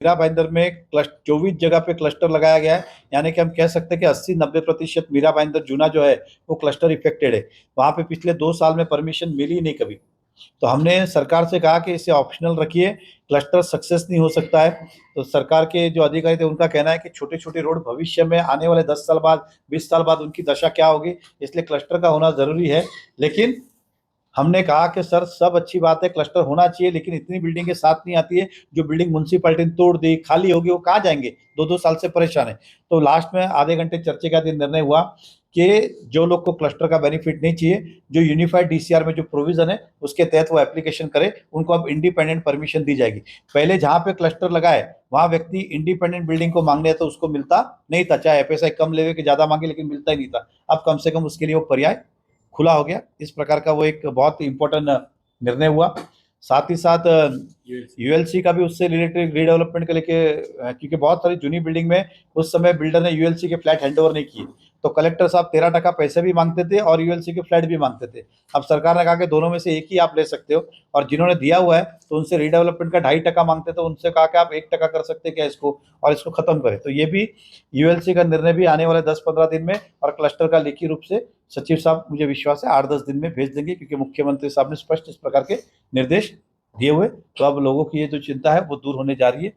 मीरा भाईंदर में क्लस्टर 24 जगह पे क्लस्टर लगाया गया है। यानी कि हम कह सकते हैं कि 80-90% मीरा भाईंदर जूना जो है वो क्लस्टर इफेक्टेड है। वहां पे पिछले 2 साल में परमिशन मिली ही नहीं कभी। तो हमने सरकार से कहा कि इसे ऑप्शनल रखिए, क्लस्टर सक्सेस नहीं हो सकता है। तो सरकार के जो अधिकारी थे उनका कहना है कि छोटे छोटे रोड भविष्य में आने वाले 10 साल बाद, 20 साल बाद उनकी दशा क्या होगी, इसलिए क्लस्टर का होना जरूरी है। लेकिन हमने कहा कि सर सब अच्छी बात है, क्लस्टर होना चाहिए, लेकिन इतनी बिल्डिंग के साथ नहीं आती है। जो बिल्डिंग म्यूनसिपैलिटी ने तोड़ दी, खाली होगी, वो कहाँ जाएंगे? 2-2 साल से परेशान है। तो लास्ट में आधे घंटे चर्चे का दिन निर्णय हुआ कि जो लोग को क्लस्टर का बेनिफिट नहीं चाहिए, जो यूनिफाइड डीसीआर में जो प्रोविजन है उसके तहत वो एप्लीकेशन करे, उनको अब इंडिपेंडेंट परमिशन दी जाएगी। पहले जहां पे क्लस्टर लगाए वहां व्यक्ति इंडिपेंडेंट बिल्डिंग को मांगने तो उसको मिलता नहीं था, चाहे एफएसआई कम लेवे कि ज्यादा मांगे, लेकिन मिलता ही नहीं था। अब कम से कम उसके लिए वो पर्याय खुला हो गया। इस प्रकार का वो एक बहुत इंपॉर्टेंट निर्णय हुआ। साथ ही साथ यूएलसी का भी उससे रिलेटेड रीडेवलपमेंट के लेके, क्योंकि बहुत सारी जूनी बिल्डिंग में उस समय बिल्डर ने यूएलसी के फ्लैट हैंडओवर नहीं किए, तो कलेक्टर साहब 13% पैसे भी मांगते थे और यूएलसी के फ्लैट भी मांगते थे। अब सरकार ने कहा कि दोनों में से एक ही आप ले सकते हो, और जिन्होंने दिया हुआ है तो उनसे रीडेवलपमेंट का 2.5% मांगते थे, उनसे कहा कि आप 1% कर सकते हैं क्या इसको, और इसको खत्म करें। तो ये भी यूएलसी का निर्णय भी आने वाले 10-15 दिन में, और क्लस्टर का लिखित रूप से सचिव साहब, मुझे विश्वास है 8-10 दिन में भेज देंगे, क्योंकि मुख्यमंत्री साहब ने स्पष्ट इस प्रकार के निर्देश दिए हुए। तो अब लोगों की ये जो चिंता है वो दूर होने जा रही है।